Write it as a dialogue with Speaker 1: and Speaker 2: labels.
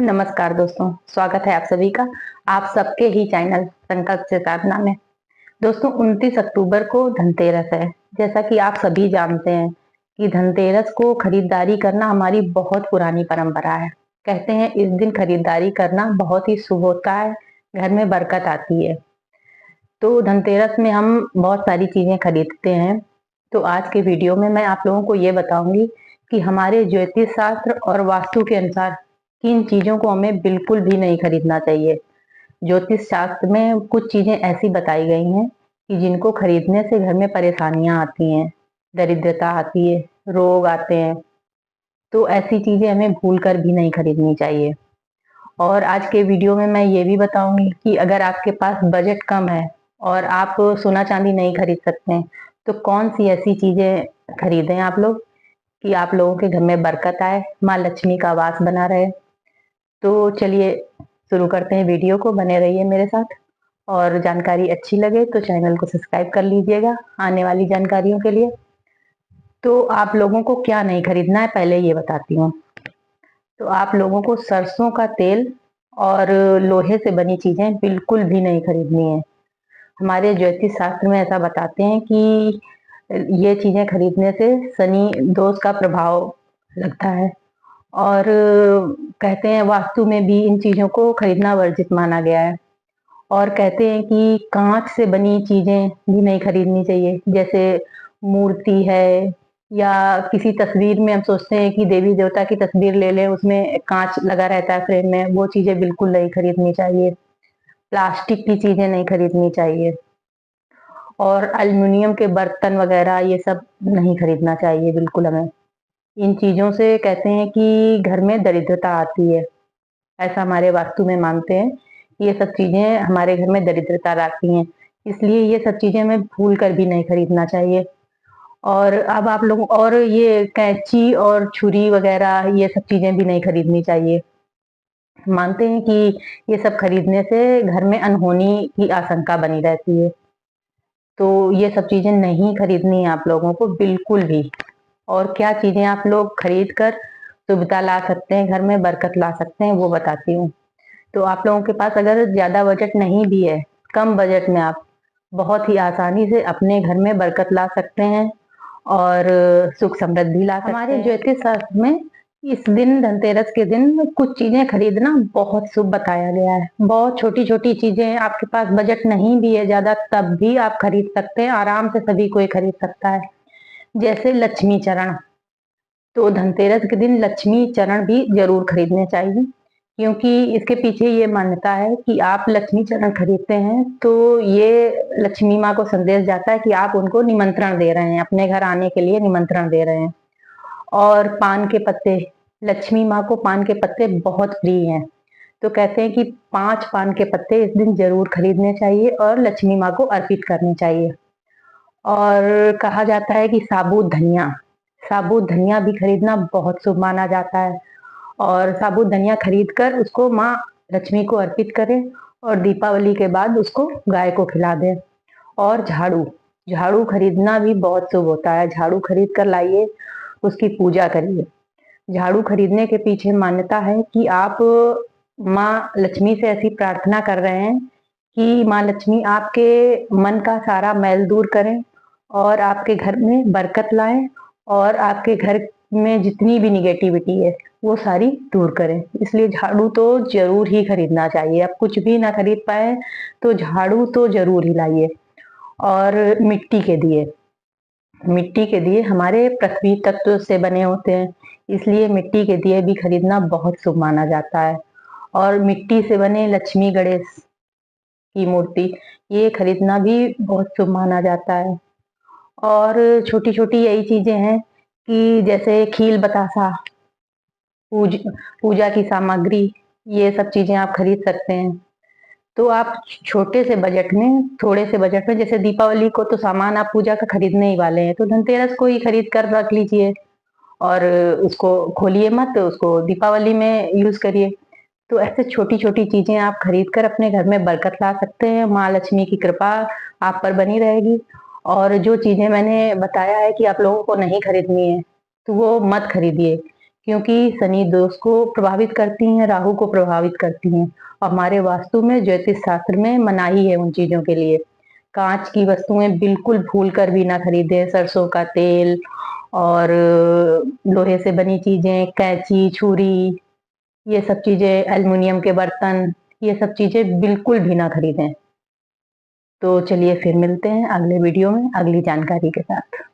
Speaker 1: नमस्कार दोस्तों, स्वागत है आप सभी का आप सबके ही चैनल संकल्प से साधना में। दोस्तों 29 अक्टूबर को धनतेरस है। जैसा कि आप सभी जानते हैं कि धनतेरस को खरीदारी करना हमारी बहुत पुरानी परंपरा है। कहते हैं इस दिन खरीदारी करना बहुत ही शुभ होता है, घर में बरकत आती है। तो धनतेरस में हम बहुत सारी चीजें खरीदते हैं। तो आज के वीडियो में मैं आप लोगों को ये बताऊंगी कि हमारे ज्योतिष शास्त्र और वास्तु के अनुसार किन चीजों को हमें बिल्कुल भी नहीं खरीदना चाहिए। ज्योतिष शास्त्र में कुछ चीजें ऐसी बताई गई हैं कि जिनको खरीदने से घर में परेशानियां आती हैं, दरिद्रता आती है, रोग आते हैं। तो ऐसी चीजें हमें भूल कर भी नहीं खरीदनी चाहिए। और आज के वीडियो में मैं ये भी बताऊंगी कि अगर आपके पास बजट कम है और आप सोना चांदी नहीं खरीद सकते हैं, तो कौन सी ऐसी चीजें खरीदें आप लोग कि आप लोगों के घर में बरकत आए, माँ लक्ष्मी का वास बना रहे। तो चलिए शुरू करते हैं वीडियो को, बने रहिए मेरे साथ। और जानकारी अच्छी लगे तो चैनल को सब्सक्राइब कर लीजिएगा आने वाली जानकारियों के लिए। तो आप लोगों को क्या नहीं खरीदना है पहले ये बताती हूँ। तो आप लोगों को सरसों का तेल और लोहे से बनी चीजें बिल्कुल भी नहीं खरीदनी है। हमारे ज्योतिष शास्त्र में ऐसा बताते हैं कि ये चीजें खरीदने से शनि दोष का प्रभाव लगता है। और कहते हैं वास्तु में भी इन चीजों को खरीदना वर्जित माना गया है। और कहते हैं कि कांच से बनी चीजें भी नहीं खरीदनी चाहिए, जैसे मूर्ति है या किसी तस्वीर में हम सोचते हैं कि देवी देवता की तस्वीर ले लें, उसमें कांच लगा रहता है फ्रेम में, वो चीजें बिल्कुल नहीं खरीदनी चाहिए। प्लास्टिक की चीजें नहीं खरीदनी चाहिए और एल्युमिनियम के बर्तन वगैरह ये सब नहीं खरीदना चाहिए बिल्कुल हमें। इन चीजों से कहते हैं कि घर में दरिद्रता आती है, ऐसा हमारे वास्तु में मानते हैं। ये सब चीजें हमारे घर में दरिद्रता लाती हैं, इसलिए ये सब चीजें हमें भूल कर भी नहीं खरीदना चाहिए। और अब आप लोग और ये कैंची और छुरी वगैरह ये सब चीजें भी नहीं खरीदनी चाहिए। मानते हैं कि ये सब खरीदने से घर में अनहोनी की आशंका बनी रहती है। तो ये सब चीजें नहीं खरीदनी है आप लोगों को बिल्कुल भी। और क्या चीजें आप लोग खरीद कर सुविधा ला सकते हैं, घर में बरकत ला सकते हैं, वो बताती हूँ। तो आप लोगों के पास अगर ज्यादा बजट नहीं भी है, कम बजट में आप बहुत ही आसानी से अपने घर में बरकत ला सकते हैं और सुख समृद्धि ला सकते हैं। हमारे ज्योतिष शास्त्र में इस दिन धनतेरस के दिन कुछ चीजें खरीदना बहुत शुभ बताया गया है। बहुत छोटी छोटी चीजें, आपके पास बजट नहीं भी है ज्यादा तब भी आप खरीद सकते हैं, आराम से सभी कोई खरीद सकता है। जैसे लक्ष्मी चरण, तो धनतेरस के दिन लक्ष्मी चरण भी जरूर खरीदने चाहिए, क्योंकि इसके पीछे ये मान्यता है कि आप लक्ष्मी चरण खरीदते हैं तो ये लक्ष्मी माँ को संदेश जाता है कि आप उनको निमंत्रण दे रहे हैं, अपने घर आने के लिए निमंत्रण दे रहे हैं। और पान के पत्ते, लक्ष्मी माँ को पान के पत्ते बहुत प्रिय हैं। तो कहते हैं कि 5 पान के पत्ते इस दिन जरूर खरीदने चाहिए और लक्ष्मी माँ को अर्पित करने चाहिए। और कहा जाता है कि साबुत धनिया भी खरीदना बहुत शुभ माना जाता है। और साबुत धनिया खरीद कर उसको माँ लक्ष्मी को अर्पित करें और दीपावली के बाद उसको गाय को खिला दें। और झाड़ू, झाड़ू खरीदना भी बहुत शुभ होता है। झाड़ू खरीद कर लाइए, उसकी पूजा करिए। झाड़ू खरीदने के पीछे मान्यता है कि आप माँ लक्ष्मी से ऐसी प्रार्थना कर रहे हैं कि माँ लक्ष्मी आपके मन का सारा मैल दूर करें और आपके घर में बरकत लाएं और आपके घर में जितनी भी निगेटिविटी है वो सारी दूर करें। इसलिए झाड़ू तो जरूर ही खरीदना चाहिए। आप कुछ भी ना खरीद पाए तो झाड़ू तो जरूर ही लाइए। और मिट्टी के दिए हमारे पृथ्वी तत्व से बने होते हैं, इसलिए मिट्टी के दिए भी खरीदना बहुत शुभ माना जाता है। और मिट्टी से बने लक्ष्मी गणेश की मूर्ति, ये खरीदना भी बहुत शुभ माना जाता है। और छोटी छोटी यही चीजें हैं कि जैसे खील बतासा, पूज, पूजा की सामग्री, ये सब चीजें आप खरीद सकते हैं। तो आप छोटे से बजट में, थोड़े से बजट में, जैसे दीपावली को तो सामान आप पूजा का खरीदने ही वाले हैं, तो धनतेरस को ही खरीद कर रख लीजिए और उसको खोलिए मत, उसको दीपावली में यूज करिए। तो ऐसे छोटी छोटी चीजें आप खरीद कर अपने घर में बरकत ला सकते हैं। माँ लक्ष्मी की कृपा आप पर बनी रहेगी। और जो चीजें मैंने बताया है कि आप लोगों को नहीं खरीदनी है, तो वो मत खरीदिए, क्योंकि शनि दोष को प्रभावित करती हैं, राहु को प्रभावित करती हैं। हमारे वास्तु में, ज्योतिष शास्त्र में मनाही है उन चीजों के लिए। कांच की वस्तुएं बिल्कुल भूल कर भी ना खरीदें। सरसों का तेल और लोहे से बनी चीजें, कैंची, छुरी, ये सब चीजें, एल्युमिनियम के बर्तन, ये सब चीजें बिल्कुल भी ना खरीदें। तो चलिए फिर मिलते हैं अगले वीडियो में अगली जानकारी के साथ।